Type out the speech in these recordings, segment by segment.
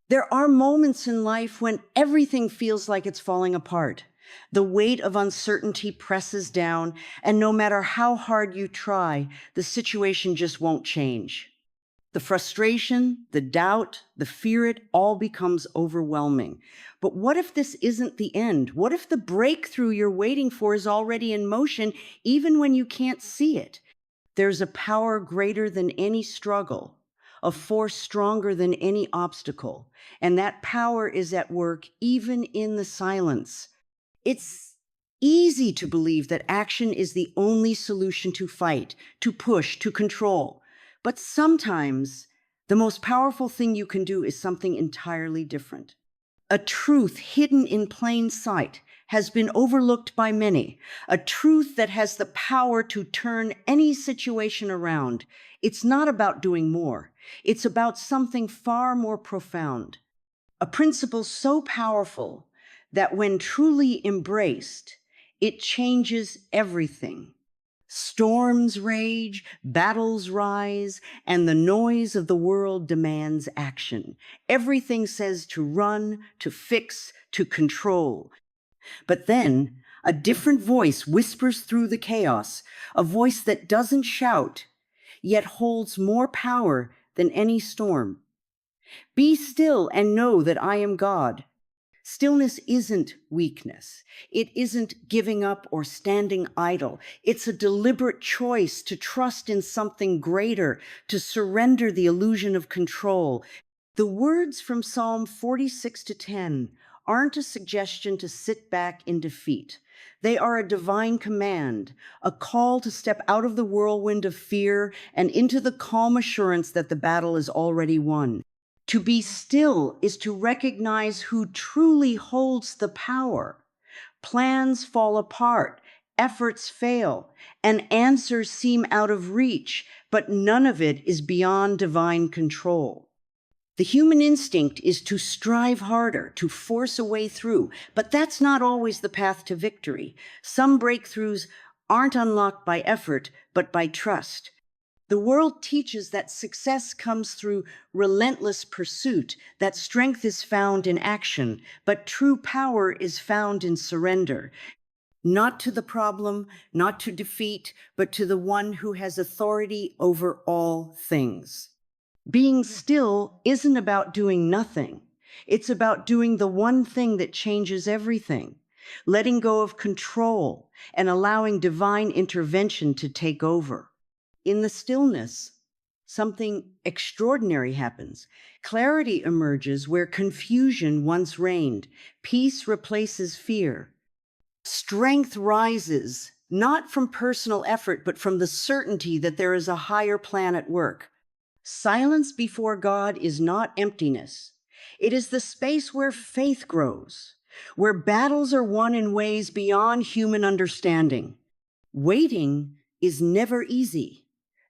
There are moments in life when everything feels like it's falling apart. The weight of uncertainty presses down, and no matter how hard you try, the situation just won't change. The frustration, the doubt, the fear, it all becomes overwhelming. But what if this isn't the end? What if the breakthrough you're waiting for is already in motion, even when you can't see it? There's a power greater than any struggle, a force stronger than any obstacle, and that power is at work even in the silence. It's easy to believe that action is the only solution to fight, to push, to control. But sometimes the most powerful thing you can do is something entirely different. A truth hidden in plain sight has been overlooked by many, a truth that has the power to turn any situation around. It's not about doing more. It's about something far more profound. A principle so powerful that when truly embraced, it changes everything. Storms rage, battles rise, and the noise of the world demands action. Everything says to run, to fix, to control. But then a different voice whispers through the chaos, a voice that doesn't shout, yet holds more power than any storm. Be still and know that I am God. Stillness isn't weakness. It isn't giving up or standing idle. It's a deliberate choice to trust in something greater, to surrender the illusion of control. The words from Psalm 46-10 aren't a suggestion to sit back in defeat. They are a divine command, a call to step out of the whirlwind of fear and into the calm assurance that the battle is already won. To be still is to recognize who truly holds the power. Plans fall apart, efforts fail, and answers seem out of reach, but none of it is beyond divine control. The human instinct is to strive harder, to force a way through, but that's not always the path to victory. Some breakthroughs aren't unlocked by effort, but by trust. The world teaches that success comes through relentless pursuit, that strength is found in action, but true power is found in surrender. Not to the problem, not to defeat, but to the one who has authority over all things. Being still isn't about doing nothing. It's about doing the one thing that changes everything, letting go of control and allowing divine intervention to take over. In the stillness, something extraordinary happens. Clarity emerges where confusion once reigned. Peace replaces fear. Strength rises, not from personal effort, but from the certainty that there is a higher plan at work. Silence before God is not emptiness. It is the space where faith grows, where battles are won in ways beyond human understanding. Waiting is never easy.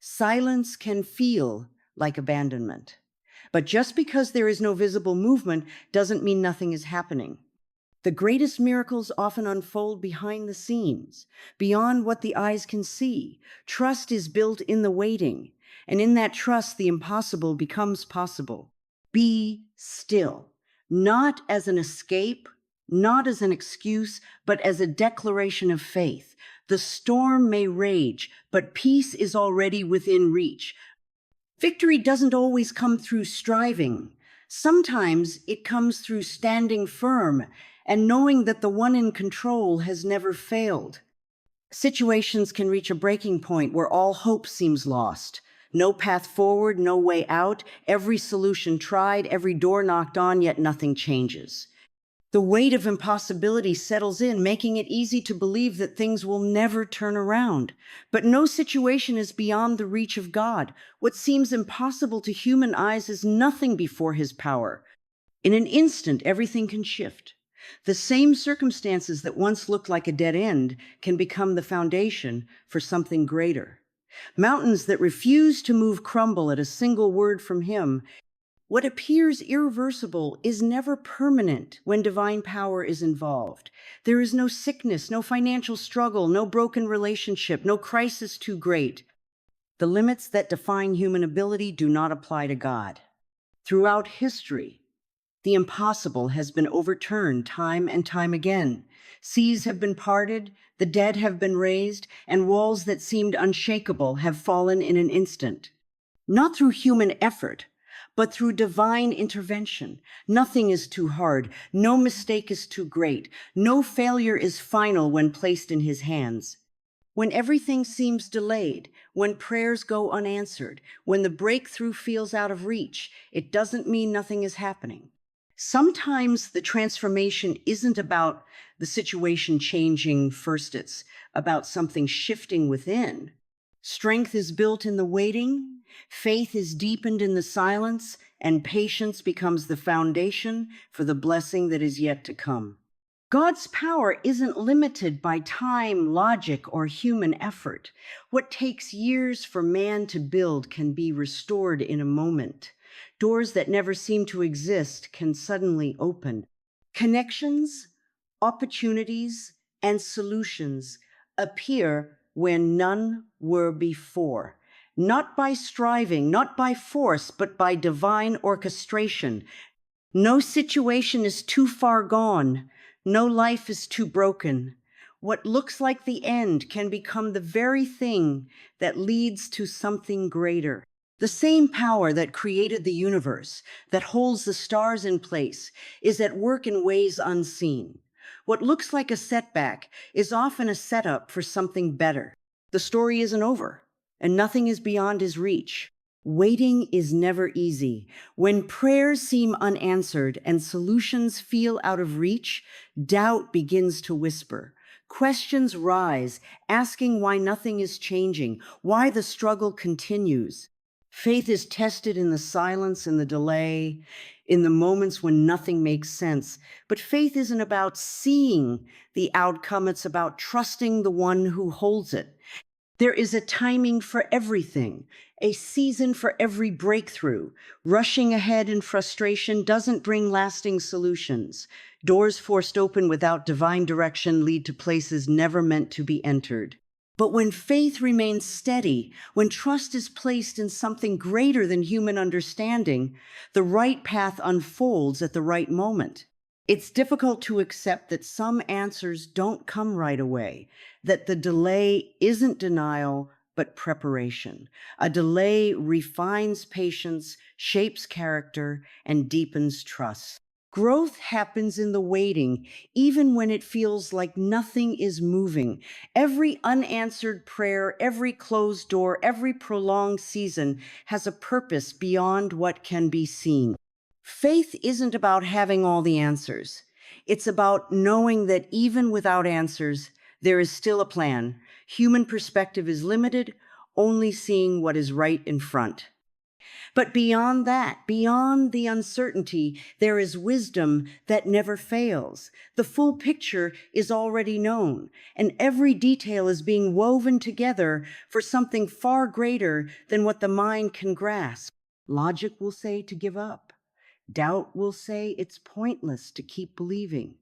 Silence can feel like abandonment. But just because there is no visible movement doesn't mean nothing is happening. The greatest miracles often unfold behind the scenes, beyond what the eyes can see. Trust is built in the waiting, and in that trust, the impossible becomes possible. Be still, not as an escape, not as an excuse, but as a declaration of faith. The storm may rage, but peace is already within reach. Victory doesn't always come through striving. Sometimes it comes through standing firm and knowing that the one in control has never failed. Situations can reach a breaking point where all hope seems lost. No path forward, no way out, every solution tried, every door knocked on, yet nothing changes. The weight of impossibility settles in, making it easy to believe that things will never turn around. But no situation is beyond the reach of God. What seems impossible to human eyes is nothing before His power. In an instant, everything can shift. The same circumstances that once looked like a dead end can become the foundation for something greater. Mountains that refuse to move crumble at a single word from Him. What appears irreversible is never permanent when divine power is involved. There is no sickness, no financial struggle, no broken relationship, no crisis too great. The limits that define human ability do not apply to God. Throughout history, The impossible has been overturned time and time again. Seas have been parted, the dead have been raised, and walls that seemed unshakable have fallen in an instant. Not through human effort, but through divine intervention. Nothing is too hard, no mistake is too great, no failure is final when placed in his hands. When everything seems delayed, when prayers go unanswered, when the breakthrough feels out of reach, it doesn't mean nothing is happening. Sometimes the transformation isn't about the situation changing first, it's about something shifting within. Strength is built in the waiting, faith is deepened in the silence, and patience becomes the foundation for the blessing that is yet to come. God's power isn't limited by time, logic, or human effort. What takes years for man to build can be restored in a moment. Doors that never seemed to exist can suddenly open. Connections, opportunities, and solutions appear when none were before. Not by striving, not by force, but by divine orchestration. No situation is too far gone. No life is too broken. What looks like the end can become the very thing that leads to something greater. The same power that created the universe, that holds the stars in place, is at work in ways unseen. What looks like a setback is often a setup for something better. The story isn't over, and nothing is beyond his reach. Waiting is never easy. When prayers seem unanswered and solutions feel out of reach, doubt begins to whisper. Questions rise, asking why nothing is changing, why the struggle continues. Faith is tested in the silence, in the delay, in the moments when nothing makes sense. But faith isn't about seeing the outcome, it's about trusting the one who holds it. There is a timing for everything, a season for every breakthrough. Rushing ahead in frustration doesn't bring lasting solutions. Doors forced open without divine direction lead to places never meant to be entered. But when faith remains steady, when trust is placed in something greater than human understanding, the right path unfolds at the right moment. It's difficult to accept that some answers don't come right away, that the delay isn't denial, but preparation. A delay refines patience, shapes character, and deepens trust. Growth happens in the waiting, even when it feels like nothing is moving. Every unanswered prayer, every closed door, every prolonged season has a purpose beyond what can be seen. Faith isn't about having all the answers. It's about knowing that even without answers, there is still a plan. Human perspective is limited, only seeing what is right in front. But beyond that, beyond the uncertainty, there is wisdom that never fails. The full picture is already known, and every detail is being woven together for something far greater than what the mind can grasp. Logic will say to give up. Doubt will say it's pointless to keep believing.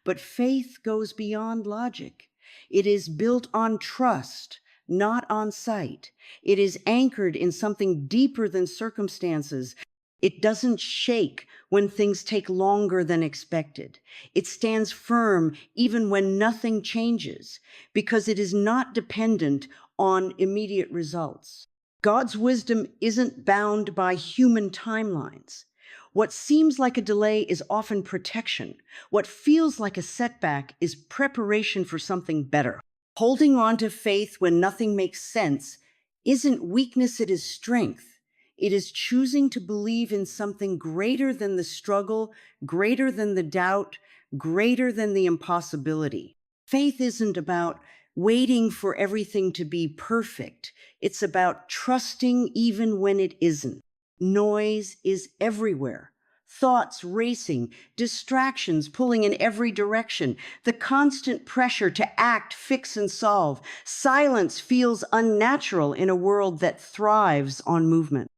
But faith goes beyond logic. It is built on trust, not on sight. It is anchored in something deeper than circumstances. It doesn't shake when things take longer than expected. It stands firm even when nothing changes, because it is not dependent on immediate results. God's wisdom isn't bound by human timelines. What seems like a delay is often protection. What feels like a setback is preparation for something better. Holding on to faith when nothing makes sense isn't weakness, it is strength. It is choosing to believe in something greater than the struggle, greater than the doubt, greater than the impossibility. Faith isn't about waiting for everything to be perfect. It's about trusting even when it isn't. Noise is everywhere. Thoughts racing, distractions pulling in every direction, the constant pressure to act, fix, and solve. Silence feels unnatural in a world that thrives on movement.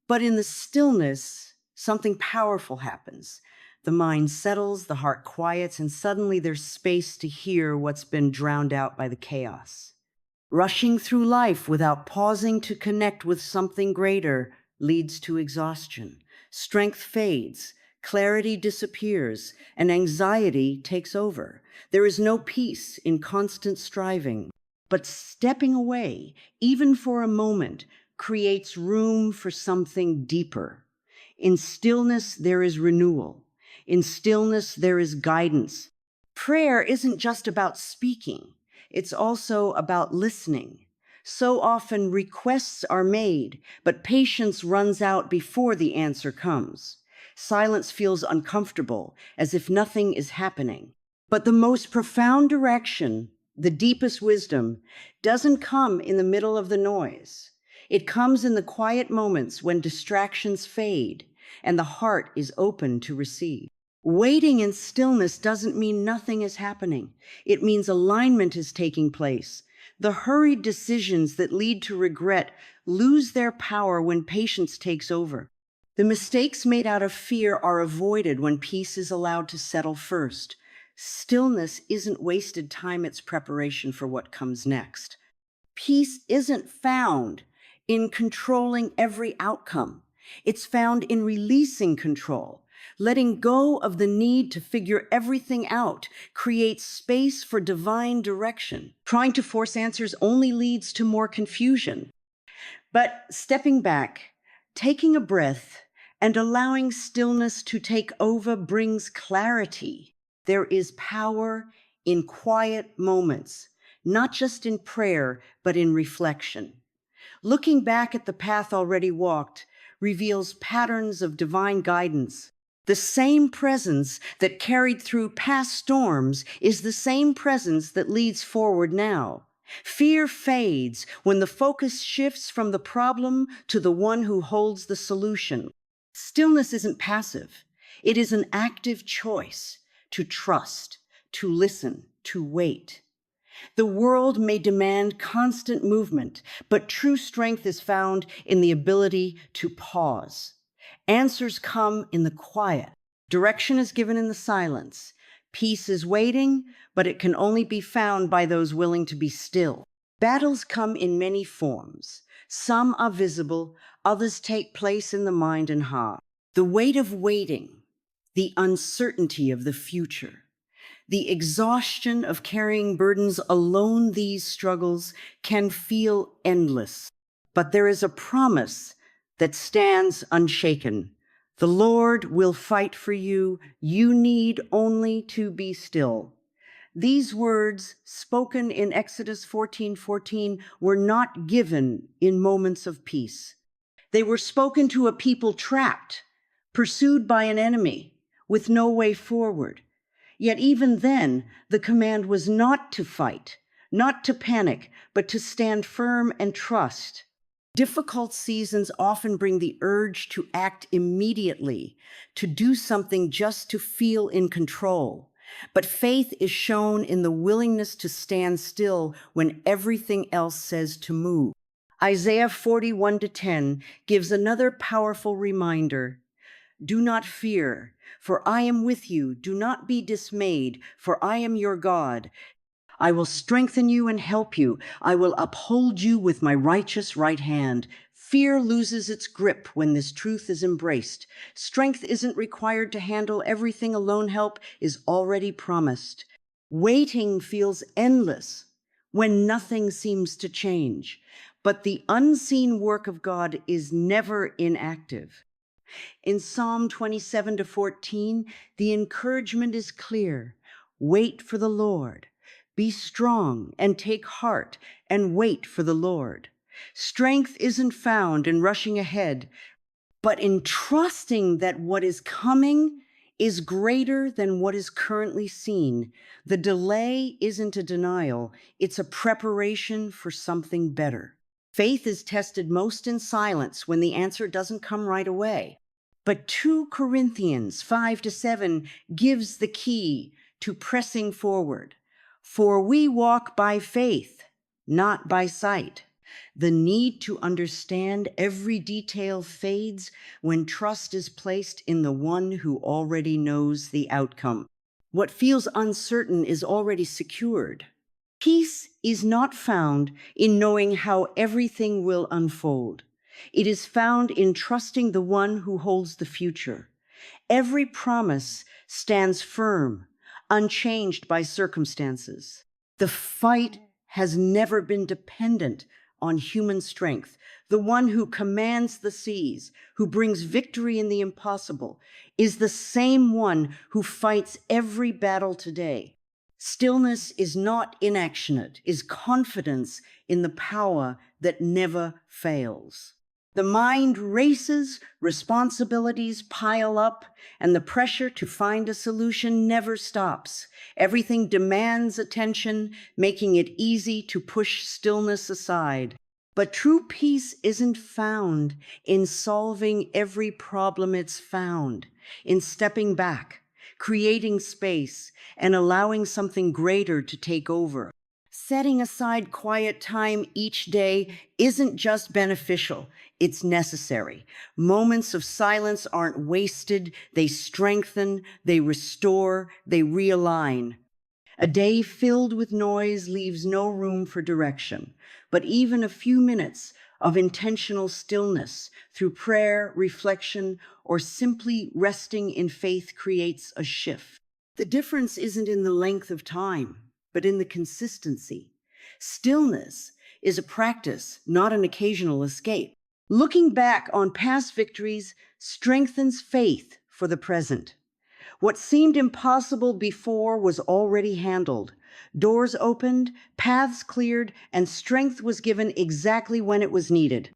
But in the stillness, something powerful happens. The mind settles, the heart quiets, and suddenly there's space to hear what's been drowned out by the chaos. Rushing through life without pausing to connect with something greater leads to exhaustion. Strength fades, Clarity disappears and anxiety takes over. There is no peace in constant striving. But stepping away, even for a moment, creates room for something deeper. In stillness, there is renewal. In stillness, there is guidance. Prayer isn't just about speaking, it's also about listening. So often requests are made, but patience runs out before the answer comes. Silence feels uncomfortable, as if nothing is happening. But the most profound direction, the deepest wisdom, doesn't come in the middle of the noise. It comes in the quiet moments when distractions fade and the heart is open to receive. Waiting in stillness doesn't mean nothing is happening. It means alignment is taking place. The hurried decisions that lead to regret lose their power when patience takes over. The mistakes made out of fear are avoided when peace is allowed to settle first. Stillness isn't wasted time, it's preparation for what comes next. Peace isn't found in controlling every outcome. It's found in releasing control. Letting go of the need to figure everything out creates space for divine direction. Trying to force answers only leads to more confusion. But stepping back, taking a breath, and allowing stillness to take over brings clarity. There is power in quiet moments, not just in prayer, but in reflection. Looking back at the path already walked reveals patterns of divine guidance. The same presence that carried through past storms is the same presence that leads forward now. Fear fades when the focus shifts from the problem to the one who holds the solution. Stillness isn't passive. It is an active choice to trust, to listen, to wait. The world may demand constant movement, but true strength is found in the ability to pause. Answers come in the quiet. Direction is given in the silence. Peace is waiting, but it can only be found by those willing to be still. Battles come in many forms. Some are visible, others take place in the mind and heart. The weight of waiting, the uncertainty of the future, the exhaustion of carrying burdens alone, these struggles can feel endless. But there is a promise that stands unshaken. The Lord will fight for you. You need only to be still. These words, spoken in Exodus 14:14, were not given in moments of peace. They were spoken to a people trapped, pursued by an enemy, with no way forward. Yet even then, the command was not to fight, not to panic, but to stand firm and trust. Difficult seasons often bring the urge to act immediately, to do something just to feel in control. But faith is shown in the willingness to stand still when everything else says to move. Isaiah 41:10 gives another powerful reminder. Do not fear, for I am with you. Do not be dismayed, for I am your God. I will strengthen you and help you. I will uphold you with my righteous right hand. Fear loses its grip when this truth is embraced. Strength isn't required to handle everything alone. Help is already promised. Waiting feels endless when nothing seems to change. But the unseen work of God is never inactive. In Psalm 27-14, the encouragement is clear. Wait for the Lord. Be strong and take heart and wait for the Lord. Strength isn't found in rushing ahead, but in trusting that what is coming is greater than what is currently seen. The delay isn't a denial, it's a preparation for something better. Faith is tested most in silence when the answer doesn't come right away. But 2 Corinthians 5-7 gives the key to pressing forward. For we walk by faith, not by sight. The need to understand every detail fades when trust is placed in the one who already knows the outcome. What feels uncertain is already secured. Peace is not found in knowing how everything will unfold. It is found in trusting the one who holds the future. Every promise stands firm, unchanged by circumstances. The fight has never been dependent on human strength. The one who commands the seas, who brings victory in the impossible, is the same one who fights every battle today. Stillness is not inaction, it is confidence in the power that never fails. The mind races, responsibilities pile up, and the pressure to find a solution never stops. Everything demands attention, making it easy to push stillness aside. But true peace isn't found in solving every problem, it's found in stepping back, creating space, and allowing something greater to take over. Setting aside quiet time each day isn't just beneficial, it's necessary. Moments of silence aren't wasted, they strengthen, they restore, they realign. A day filled with noise leaves no room for direction, but even a few minutes of intentional stillness through prayer, reflection, or simply resting in faith creates a shift. The difference isn't in the length of time, but in the consistency. Stillness is a practice, not an occasional escape. Looking back on past victories strengthens faith for the present. What seemed impossible before was already handled. Doors opened, paths cleared, and strength was given exactly when it was needed.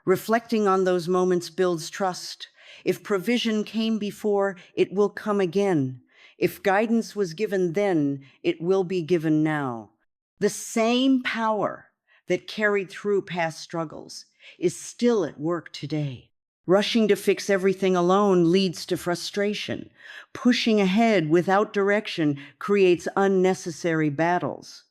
Reflecting on those moments builds trust. If provision came before, it will come again. If guidance was given then, it will be given now. The same power that carried through past struggles is still at work today. Rushing to fix everything alone leads to frustration. Pushing ahead without direction creates unnecessary battles.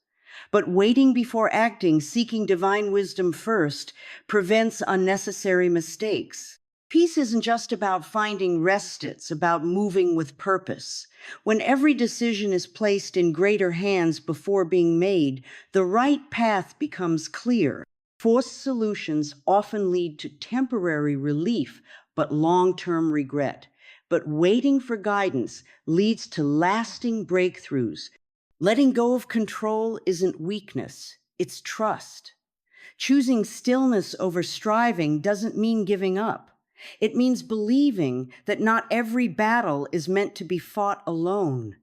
But waiting before acting, seeking divine wisdom first, prevents unnecessary mistakes. Peace isn't just about finding rest, it's about moving with purpose. When every decision is placed in greater hands before being made, the right path becomes clear. Forced solutions often lead to temporary relief, but long-term regret. But waiting for guidance leads to lasting breakthroughs. Letting go of control isn't weakness, it's trust. Choosing stillness over striving doesn't mean giving up. It means believing that not every battle is meant to be fought alone.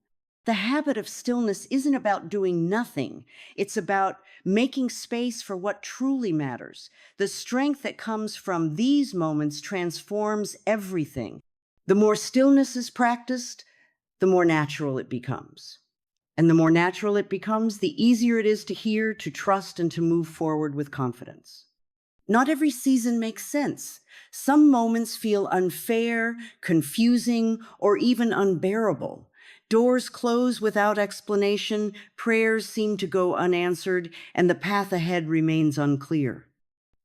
The habit of stillness isn't about doing nothing. It's about making space for what truly matters. The strength that comes from these moments transforms everything. The more stillness is practiced, the more natural it becomes. And the more natural it becomes, the easier it is to hear, to trust, and to move forward with confidence. Not every season makes sense. Some moments feel unfair, confusing, or even unbearable. Doors close without explanation, prayers seem to go unanswered, and the path ahead remains unclear.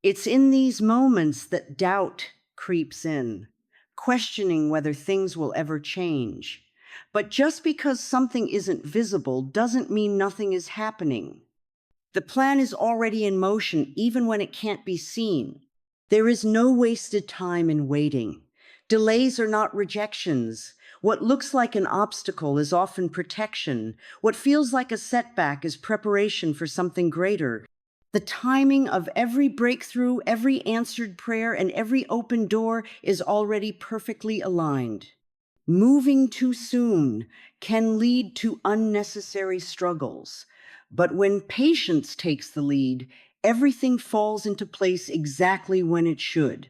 It's in these moments that doubt creeps in, questioning whether things will ever change. But just because something isn't visible doesn't mean nothing is happening. The plan is already in motion, even when it can't be seen. There is no wasted time in waiting. Delays are not rejections. What looks like an obstacle is often protection. What feels like a setback is preparation for something greater. The timing of every breakthrough, every answered prayer, and every open door is already perfectly aligned. Moving too soon can lead to unnecessary struggles. But when patience takes the lead, everything falls into place exactly when it should.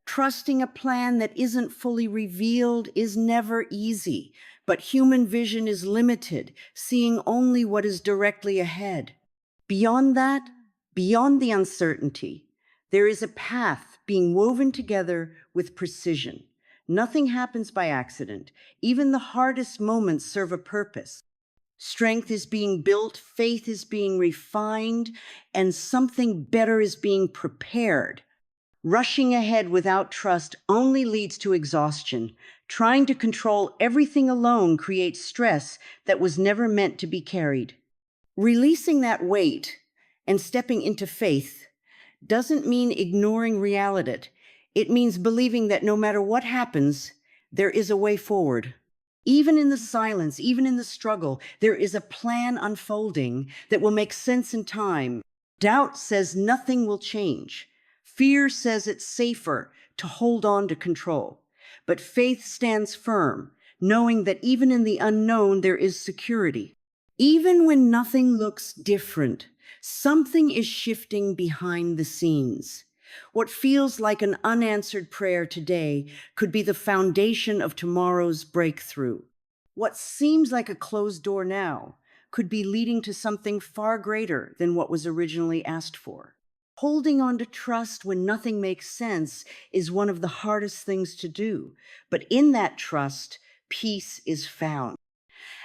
Trusting a plan that isn't fully revealed is never easy, but human vision is limited, seeing only what is directly ahead. Beyond that, beyond the uncertainty, there is a path being woven together with precision. Nothing happens by accident. Even the hardest moments serve a purpose. Strength is being built, faith is being refined, and something better is being prepared. Rushing ahead without trust only leads to exhaustion. Trying to control everything alone creates stress that was never meant to be carried. Releasing that weight and stepping into faith doesn't mean ignoring reality. It means believing that no matter what happens, there is a way forward. Even in the silence, even in the struggle, there is a plan unfolding that will make sense in time. Doubt says nothing will change. Fear says it's safer to hold on to control. But faith stands firm, knowing that even in the unknown, there is security. Even when nothing looks different, something is shifting behind the scenes. What feels like an unanswered prayer today could be the foundation of tomorrow's breakthrough. What seems like a closed door now could be leading to something far greater than what was originally asked for. Holding on to trust when nothing makes sense is one of the hardest things to do, but in that trust, peace is found.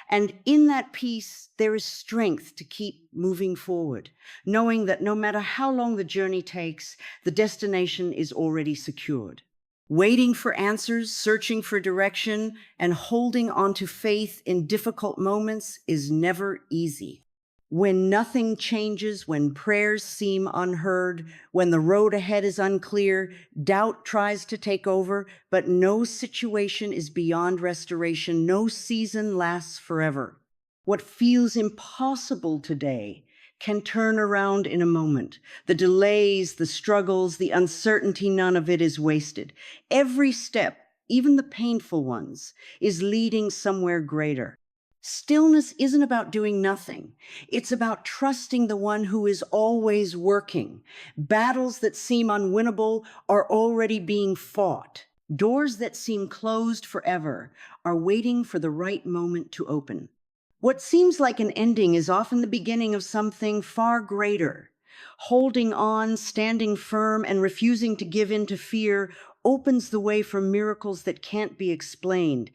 And in that peace, there is strength to keep moving forward, knowing that no matter how long the journey takes, the destination is already secured. Waiting for answers, searching for direction, and holding on to faith in difficult moments is never easy. When nothing changes, when prayers seem unheard, when the road ahead is unclear, doubt tries to take over, but no situation is beyond restoration. No season lasts forever. What feels impossible today can turn around in a moment. The delays, the struggles, the uncertainty, none of it is wasted. Every step, even the painful ones, is leading somewhere greater. Stillness isn't about doing nothing. It's about trusting the one who is always working. Battles that seem unwinnable are already being fought. Doors that seem closed forever are waiting for the right moment to open. What seems like an ending is often the beginning of something far greater. Holding on, standing firm, and refusing to give in to fear opens the way for miracles that can't be explained.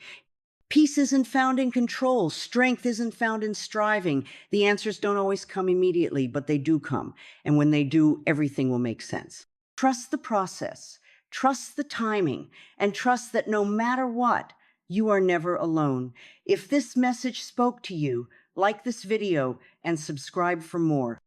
Peace isn't found in control. Strength isn't found in striving. The answers don't always come immediately, but they do come. And when they do, everything will make sense. Trust the process, trust the timing, and trust that no matter what, you are never alone. If this message spoke to you, like this video and subscribe for more.